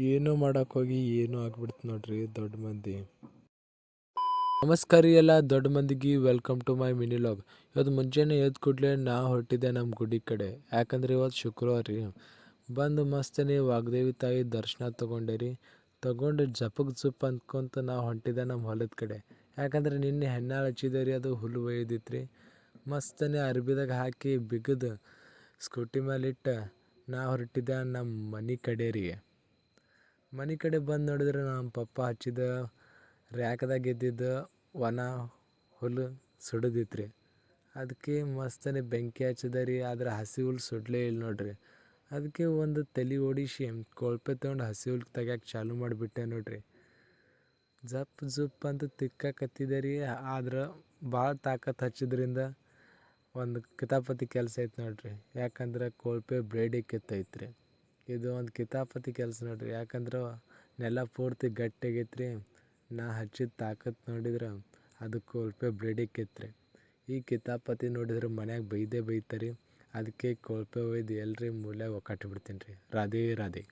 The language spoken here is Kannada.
ಏನೋ ಮಾಡೋಕ್ಕೋಗಿ ಏನೋ ಆಗ್ಬಿಡ್ತು ನೋಡ್ರಿ ದೊಡ್ಡ ಮಂದಿ. ನಮಸ್ಕಾರ ರೀ ಎಲ್ಲ ದೊಡ್ಡ ಮಂದಿಗೆ, welcome to my mini log. ಇವತ್ತು ಮುಂಜಾನೆ ಎದ್ದು ಕೂಡಲೇ ನಾ ಹೊರಟಿದ್ದೆ ನಮ್ಮ ಗುಡಿ ಕಡೆ. ಯಾಕಂದ್ರೆ ಇವತ್ತು ಶುಕ್ರವಾರ ರೀ. ಬಂದು ಮಸ್ತನೇ ವಾಗ್ದೇವಿ ತಾಯಿ ದರ್ಶನ ತೊಗೊಂಡೆ ರೀ. ತೊಗೊಂಡು ಜಪಕ್ ಜುಪ್ ಅಂದ್ಕೊಂತ ನಾ ಹೊಂಟಿದ್ದೆ ನಮ್ಮ ಹೊಲದ ಕಡೆ. ಯಾಕಂದ್ರೆ ನಿನ್ನೆ ಹೆಣ್ಣಾಳು ಹಚ್ಚಿದೆ ರೀ, ಅದು ಹುಲ್ಲು ಒಯ್ದಿತ್ತು ರೀ. ಮಸ್ತನೇ ಅರ್ಬಿದಾಗ ಹಾಕಿ ಬಿಗದು ಸ್ಕೂಟಿ ಮೇಲಿಟ್ಟು ನಾ ಹೊರಟಿದ್ದೆ ನಮ್ಮ ಮನೆ ಕಡೆ ರೀ. ಮನೆ ಕಡೆ ಬಂದು ನೋಡಿದ್ರೆ ನಮ್ಮ ಪಪ್ಪ ಹಚ್ಚಿದ ರ್ಯಾಕ್ದಾಗ ಇದ್ದಿದ್ದು ಒಣ ಹುಲ್ಲು ಸುಡೋದಿತ್ತು ರೀ. ಅದಕ್ಕೆ ಮಸ್ತನೇ ಬೆಂಕಿ ಹಚ್ಚಿದೆ ರೀ. ಆದ್ರೆ ಹಸಿ ಹುಲ್ಲು ಸುಡಲೇ ಇಲ್ಲ ನೋಡ್ರಿ. ಅದಕ್ಕೆ ಒಂದು ತಲೆ ಓಡಿಸಿ ಕೊಳ್ಪೆ ತೊಗೊಂಡು ಹಸಿ ಹುಲ್ಲು ತೆಗ್ಯಾಕೆ ಚಾಲು ಮಾಡಿಬಿಟ್ಟೆ ನೋಡ್ರಿ. ಜಪ್ ಜುಪ್ ಅಂತ ತಿಕ್ಕಕತ್ತಿದೆ ರೀ. ಆದ್ರೆ ಭಾಳ ತಾಕತ್ತು ಹಚ್ಚಿದ್ರಿಂದ ಒಂದು ಕಿತಾಪತಿ ಕೆಲಸ ಐತೆ ನೋಡ್ರಿ. ಯಾಕಂದ್ರೆ ಕೊಳ್ಪೆ ಬ್ಲೇಡಿಗೆ ಕಿತ್ತೈತೆ ರೀ. ಇದು ಒಂದು ಕಿತಾಪತಿ ಕೆಲಸ ನೋಡ್ರಿ. ಯಾಕಂದ್ರೆ ನೆಲ ಪೂರ್ತಿ ಗಟ್ಟಿ ಆಗೈತೆ ರೀ. ನಾ ಹಚ್ಚಿದ ತಾಕತ್ತು ನೋಡಿದ್ರೆ ಅದು ಕೊಳ್ಪೆ ಬ್ಲೇಡಿಗೆ ಕಿತ್ರಿ. ಈ ಕಿತಾಪತಿ ನೋಡಿದ್ರೆ ಮನ್ಯಾಗ ಬೈದೇ ಬೈತಾರೆ. ಅದಕ್ಕೆ ಕೊಳ್ಪೆ ಒಯ್ದು ಎಲ್ರಿ ಮೂಲ್ಯಾಗ ಒಕ್ಕಟ್ಬಿಡ್ತೀನಿ ರೀ. ರಾಧೇ ರಾಧೆ.